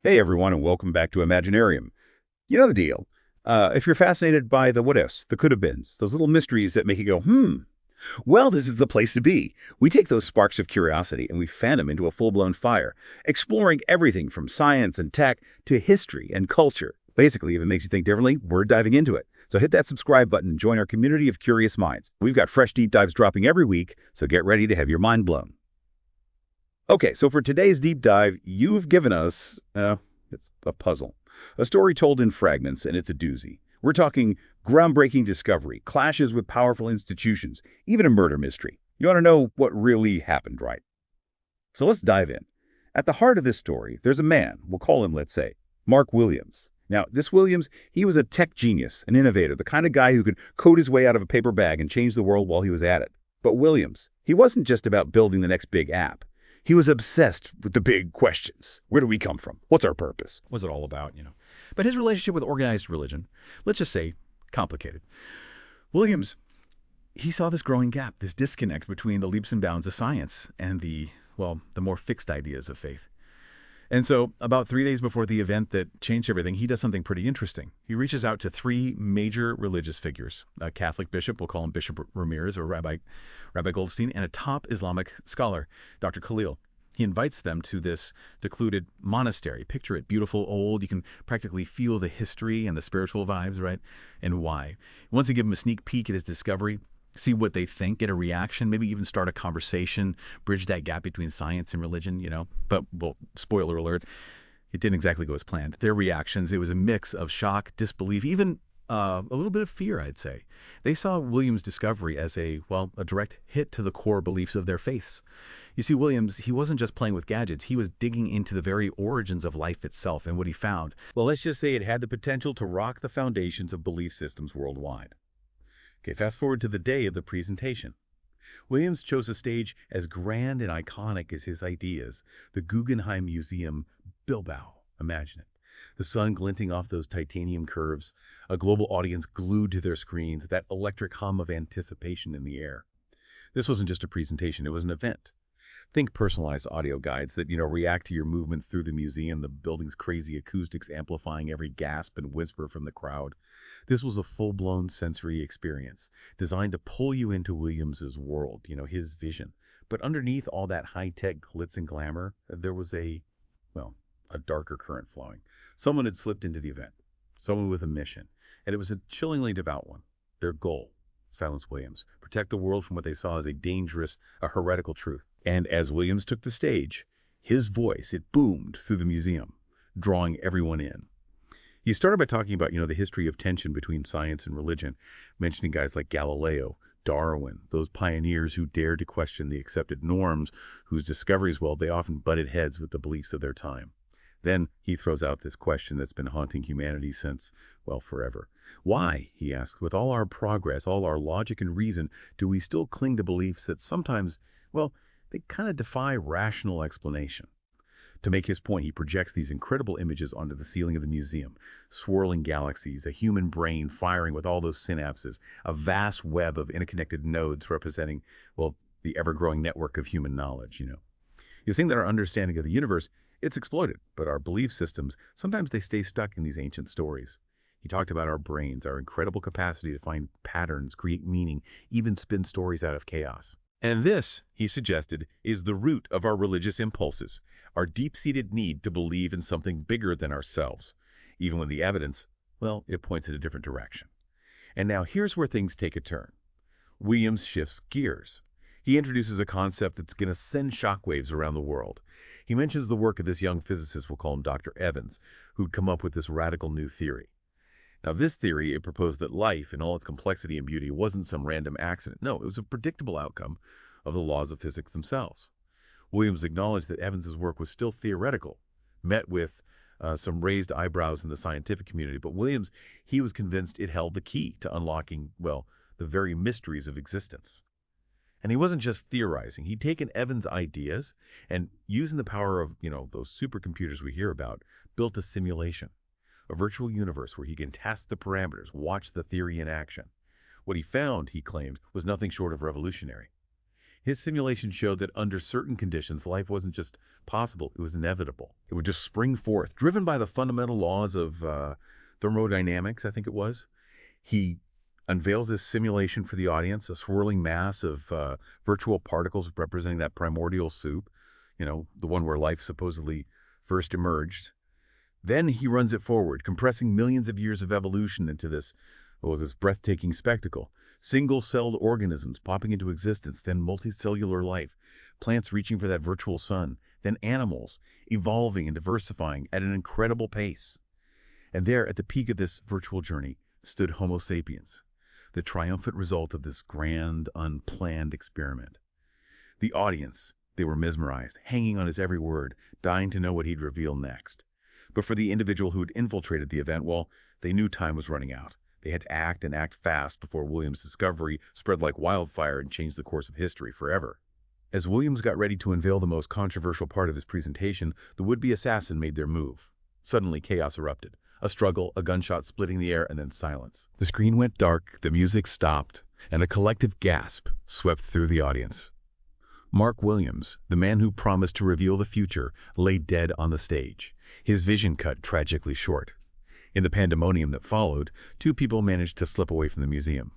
Hey everyone, and welcome back to Imaginaruim. You know the deal. If you're fascinated by the what-ifs, the could-have-beens, those little mysteries that make you go, well, this is the place to be. We take those sparks of curiosity and we fan them into a full-blown fire, exploring everything from science and tech to history and culture. Basically, if it makes you think differently, we're diving into it. So hit that subscribe button and join our community of curious minds. We've got fresh deep dives dropping every week, so get ready to have your mind blown. Okay, so for today's deep dive, you've given us, it's a puzzle. A story told in fragments, and it's a doozy. We're talking groundbreaking discovery, clashes with powerful institutions, even a murder mystery. You want to know what really happened, right? So let's dive in. At the heart of this story, there's a man, we'll call him, let's say, Mark Williams. Now, this Williams, he was a tech genius, an innovator, the kind of guy who could code his way out of a paper bag and change the world while he was at it. But Williams, he wasn't just about building the next big app. He was obsessed with the big questions. Where do we come from? What's our purpose? What's it all about? But his relationship with organized religion, let's just say, complicated. Williams, he saw this growing gap, this disconnect between the leaps and bounds of science and the more fixed ideas of faith. And so, about 3 days before the event that changed everything, he does something pretty interesting. He reaches out to three major religious figures, a Catholic bishop, we'll call him Bishop Ramirez or Rabbi Goldstein, and a top Islamic scholar, Dr. Khalil. He invites them to this secluded monastery. Picture it, beautiful, old. You can practically feel the history and the spiritual vibes, right? And why. He wants to give them a sneak peek at his discovery, see what they think, get a reaction, maybe even start a conversation, bridge that gap between science and religion. But, well, spoiler alert, it didn't exactly go as planned. Their reactions, it was a mix of shock, disbelief, even a little bit of fear, I'd say. They saw Williams' discovery as a direct hit to the core beliefs of their faiths. You see, Williams, he wasn't just playing with gadgets. He was digging into the very origins of life itself, and what he found, Well, let's just say it had the potential to rock the foundations of belief systems worldwide. Okay, fast forward to the day of the presentation. Williams chose a stage as grand and iconic as his ideas, the Guggenheim Museum Bilbao. Imagine it. The sun glinting off those titanium curves, a global audience glued to their screens, that electric hum of anticipation in the air. This wasn't just a presentation, it was an event. Think personalized audio guides that, react to your movements through the museum, the building's crazy acoustics amplifying every gasp and whisper from the crowd. This was a full-blown sensory experience designed to pull you into Williams's world, his vision. But underneath all that high-tech glitz and glamour, there was a darker current flowing. Someone had slipped into the event, someone with a mission, and it was a chillingly devout one. Their goal, silence Williams, protect the world from what they saw as a heretical truth. And as Williams took the stage, his voice, it boomed through the museum, drawing everyone in. He started by talking about, the history of tension between science and religion, mentioning guys like Galileo, Darwin, those pioneers who dared to question the accepted norms, whose discoveries, they often butted heads with the beliefs of their time. Then he throws out this question that's been haunting humanity since, forever. Why, he asked, with all our progress, all our logic and reason, do we still cling to beliefs that sometimes, they kind of defy rational explanation? To make his point, he projects these incredible images onto the ceiling of the museum. Swirling galaxies, a human brain firing with all those synapses, a vast web of interconnected nodes representing, the ever-growing network of human knowledge, He's saying that our understanding of the universe, it's exploited, but our belief systems, sometimes they stay stuck in these ancient stories. He talked about our brains, our incredible capacity to find patterns, create meaning, even spin stories out of chaos. And this, he suggested, is the root of our religious impulses, our deep-seated need to believe in something bigger than ourselves, even when the evidence, it points in a different direction. And now here's where things take a turn. Williams shifts gears. He introduces a concept that's going to send shockwaves around the world. He mentions the work of this young physicist, we'll call him Dr. Evans, who'd come up with this radical new theory. Now, this theory, it proposed that life, in all its complexity and beauty, wasn't some random accident. No, it was a predictable outcome of the laws of physics themselves. Williams acknowledged that Evans's work was still theoretical, met with some raised eyebrows in the scientific community, but Williams, he was convinced it held the key to unlocking, the very mysteries of existence. And he wasn't just theorizing. He'd taken Evans' ideas and, using the power of, those supercomputers we hear about, built a simulation, a virtual universe where he can test the parameters, watch the theory in action. What he found, he claimed, was nothing short of revolutionary. His simulation showed that under certain conditions, life wasn't just possible, it was inevitable. It would just spring forth, driven by the fundamental laws of thermodynamics, I think it was. He unveils this simulation for the audience, a swirling mass of virtual particles representing that primordial soup, the one where life supposedly first emerged. Then he runs it forward, compressing millions of years of evolution into this breathtaking spectacle. Single-celled organisms popping into existence, then multicellular life, plants reaching for that virtual sun, then animals evolving and diversifying at an incredible pace. And there, at the peak of this virtual journey, stood Homo sapiens, the triumphant result of this grand, unplanned experiment. The audience, they were mesmerized, hanging on his every word, dying to know what he'd reveal next. But for the individual who'd infiltrated the event, well, they knew time was running out. They had to act and act fast before Williams' discovery spread like wildfire and changed the course of history forever. As Williams got ready to unveil the most controversial part of his presentation, the would-be assassin made their move. Suddenly, chaos erupted. A struggle, a gunshot splitting the air, and then silence. The screen went dark, the music stopped, and a collective gasp swept through the audience. Mark Williams, the man who promised to reveal the future, lay dead on the stage, his vision cut tragically short. In the pandemonium that followed, two people managed to slip away from the museum.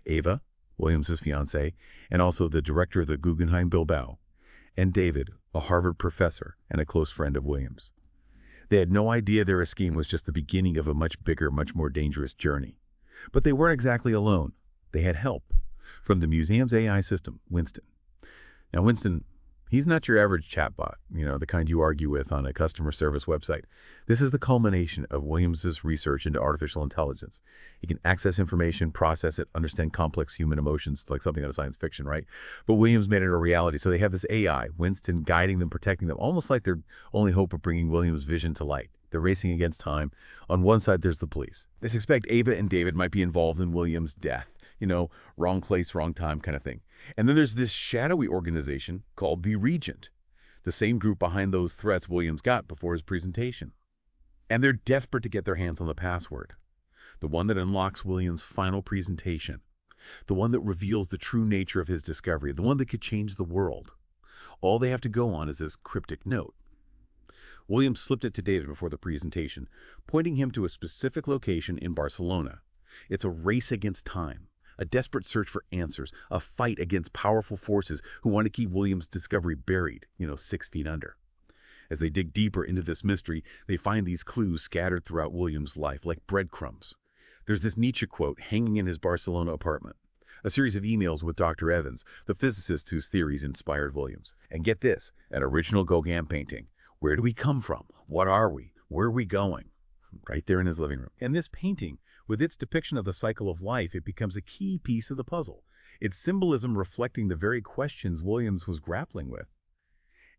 Ava, Williams' fiancée, and also the director of the Guggenheim Bilbao, and David, a Harvard professor and a close friend of Williams. They had no idea their escape was just the beginning of a much bigger, much more dangerous journey. But they weren't exactly alone. They had help from the museum's AI system, Winston. Now, Winston, he's not your average chatbot, the kind you argue with on a customer service website. This is the culmination of Williams' research into artificial intelligence. He can access information, process it, understand complex human emotions, like something out of science fiction, right? But Williams made it a reality. So they have this AI, Winston, guiding them, protecting them, almost like their only hope of bringing Williams' vision to light. They're racing against time. On one side, there's the police. They suspect Ava and David might be involved in Williams' death. Wrong place, wrong time kind of thing. And then there's this shadowy organization called the Regent, the same group behind those threats Williams got before his presentation. And they're desperate to get their hands on the password, the one that unlocks Williams' final presentation, the one that reveals the true nature of his discovery, the one that could change the world. All they have to go on is this cryptic note. Williams slipped it to David before the presentation, pointing him to a specific location in Barcelona. It's a race against time, a desperate search for answers, a fight against powerful forces who want to keep Williams' discovery buried, 6 feet under. As they dig deeper into this mystery, they find these clues scattered throughout Williams' life like breadcrumbs. There's this Nietzsche quote hanging in his Barcelona apartment, a series of emails with Dr. Evans, the physicist whose theories inspired Williams. And get this, an original Gauguin painting. Where do we come from? What are we? Where are we going? Right there in his living room. And this painting, with its depiction of the cycle of life, it becomes a key piece of the puzzle. Its symbolism reflecting the very questions Williams was grappling with.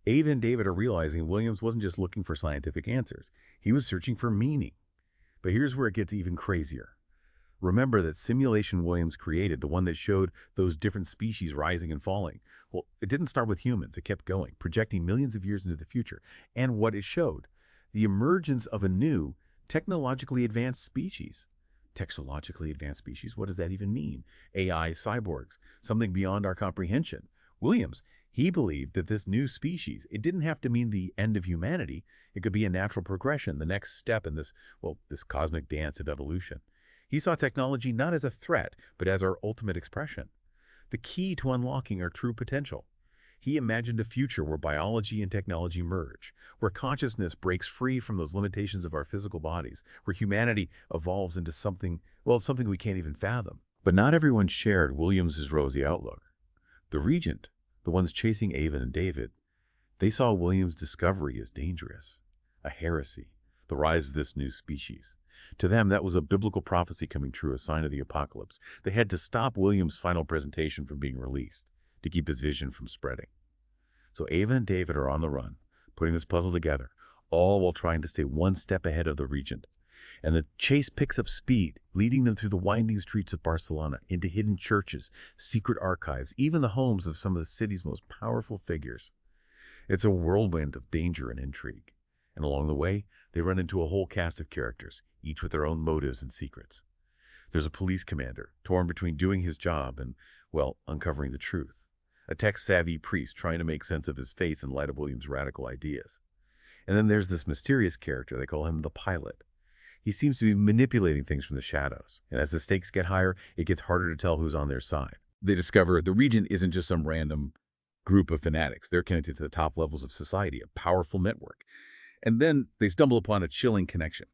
Ava and David are realizing Williams wasn't just looking for scientific answers. He was searching for meaning. But here's where it gets even crazier. Remember that simulation Williams created, the one that showed those different species rising and falling. Well, it didn't start with humans. It kept going, projecting millions of years into the future. And what it showed, the emergence of a new, technologically advanced species. Technologically advanced species, what does that even mean? AI cyborgs, something beyond our comprehension. Williams, he believed that this new species, it didn't have to mean the end of humanity. It could be a natural progression, the next step in this cosmic dance of evolution. He saw technology not as a threat, but as our ultimate expression, the key to unlocking our true potential. He imagined a future where biology and technology merge, where consciousness breaks free from those limitations of our physical bodies, where humanity evolves into something we can't even fathom. But not everyone shared Williams's rosy outlook. The Regent, the ones chasing Ava and David, they saw Williams' discovery as dangerous, a heresy, the rise of this new species. To them, that was a biblical prophecy coming true, a sign of the apocalypse. They had to stop Williams' final presentation from being released, to keep his vision from spreading. So Ava and David are on the run, putting this puzzle together, all while trying to stay one step ahead of the Regent. And the chase picks up speed, leading them through the winding streets of Barcelona, into hidden churches, secret archives, even the homes of some of the city's most powerful figures. It's a whirlwind of danger and intrigue. And along the way, they run into a whole cast of characters, each with their own motives and secrets. There's a police commander, torn between doing his job and, uncovering the truth. a tech-savvy priest trying to make sense of his faith in light of Williams' radical ideas. And then there's this mysterious character, they call him the pilot. He seems to be manipulating things from the shadows, and as the stakes get higher, it gets harder to tell who's on their side. They discover the regent isn't just some random group of fanatics. They're connected to the top levels of society, a powerful network. And then they stumble upon a chilling connection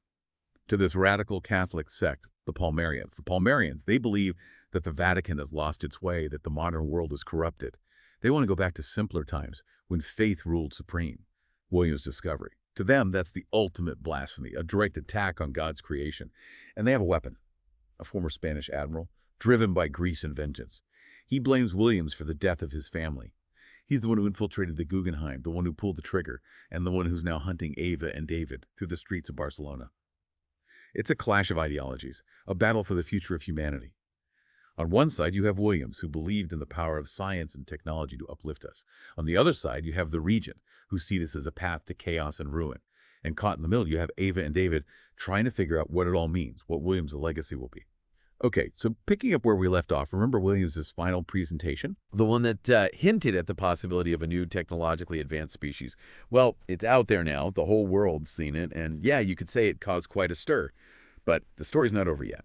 to this radical Catholic sect, the Palmarians. The Palmarians, they believe that the Vatican has lost its way, that the modern world is corrupted. They want to go back to simpler times when faith ruled supreme. Williams' discovery. To them, that's the ultimate blasphemy, a direct attack on God's creation. And they have a weapon, a former Spanish admiral, driven by grease and vengeance. He blames Williams for the death of his family. He's the one who infiltrated the Guggenheim, the one who pulled the trigger, and the one who's now hunting Eva and David through the streets of Barcelona. It's a clash of ideologies, a battle for the future of humanity. On one side, you have Williams, who believed in the power of science and technology to uplift us. On the other side, you have the regent, who see this as a path to chaos and ruin. And caught in the middle, you have Eva and David trying to figure out what it all means, what Williams' legacy will be. Okay, so picking up where we left off, remember Williams' final presentation? The one that hinted at the possibility of a new technologically advanced species. Well, it's out there now. The whole world's seen it. And yeah, you could say it caused quite a stir. But the story's not over yet.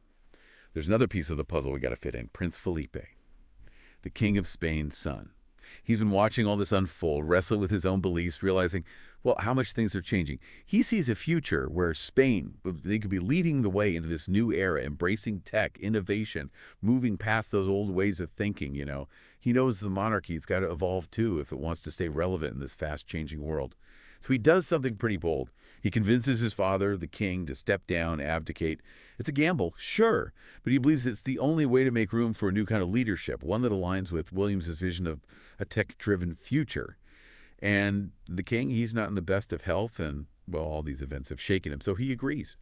There's another piece of the puzzle we got to fit in. Prince Felipe, the King of Spain's son. He's been watching all this unfold, wrestling with his own beliefs, realizing, well, how much things are changing. He sees a future where Spain, they could be leading the way into this new era, embracing tech, innovation, moving past those old ways of thinking, you know. He knows the monarchy's got to evolve too if it wants to stay relevant in this fast-changing world. So he does something pretty bold. He convinces his father, the king, to step down, abdicate. It's a gamble, sure, but he believes it's the only way to make room for a new kind of leadership, one that aligns with Williams' vision of a tech-driven future. And the king, he's not in the best of health, and, well, all these events have shaken him, so he agrees.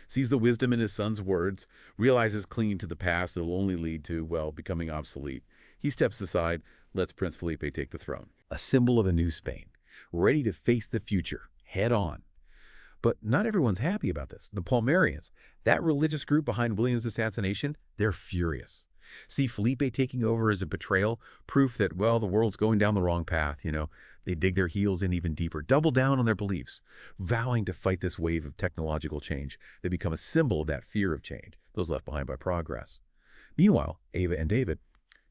Sees the wisdom in his son's words, realizes clinging to the past will only lead to, well, becoming obsolete. He steps aside, lets Prince Felipe take the throne. A symbol of a new Spain, ready to face the future, head on. But not everyone's happy about this. The Palmarians, that religious group behind Williams' assassination, they're furious. See Felipe taking over as a betrayal, proof that, well, the world's going down the wrong path, you know. They dig their heels in even deeper, double down on their beliefs, vowing to fight this wave of technological change. They become a symbol of that fear of change, those left behind by progress. Meanwhile, Ava and David,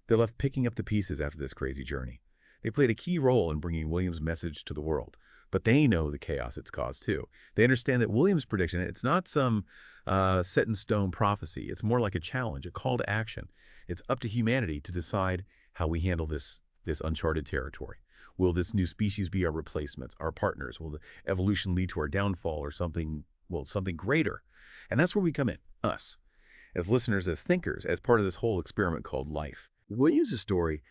they're left picking up the pieces after this crazy journey. They played a key role in bringing Williams' message to the world, but they know the chaos it's caused too. They understand that Williams' prediction, it's not some set-in-stone prophecy. It's more like a challenge, a call to action. It's up to humanity to decide how we handle this uncharted territory. Will this new species be our replacements, our partners? Will the evolution lead to our downfall or something greater? And that's where we come in, us, as listeners, as thinkers, as part of this whole experiment called life. Williams' story,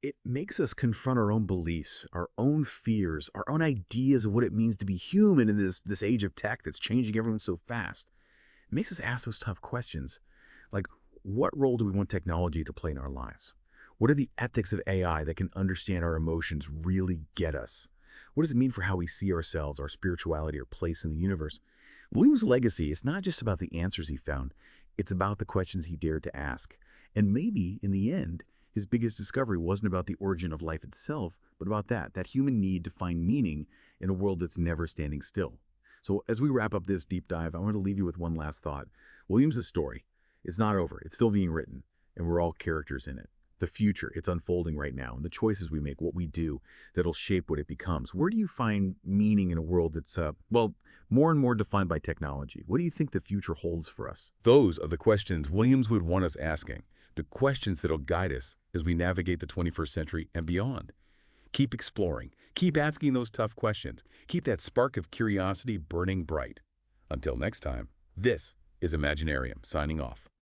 it makes us confront our own beliefs, our own fears, our own ideas of what it means to be human in this age of tech that's changing everything so fast. It makes us ask those tough questions, like, what role do we want technology to play in our lives? What are the ethics of AI that can understand our emotions, really get us? What does it mean for how we see ourselves, our spirituality, our place in the universe? Williams' legacy is not just about the answers he found, it's about the questions he dared to ask. And maybe, in the end, his biggest discovery wasn't about the origin of life itself, but about that human need to find meaning in a world that's never standing still. So as we wrap up this deep dive, I want to leave you with one last thought. Williams' story is not over. It's still being written, and we're all characters in it. The future, it's unfolding right now, and the choices we make, what we do, that'll shape what it becomes. Where do you find meaning in a world that's, more and more defined by technology? What do you think the future holds for us? Those are the questions Williams would want us asking, the questions that'll guide us as we navigate the 21st century and beyond. Keep exploring. Keep asking those tough questions. Keep that spark of curiosity burning bright. Until next time, this is Imaginaruim, signing off.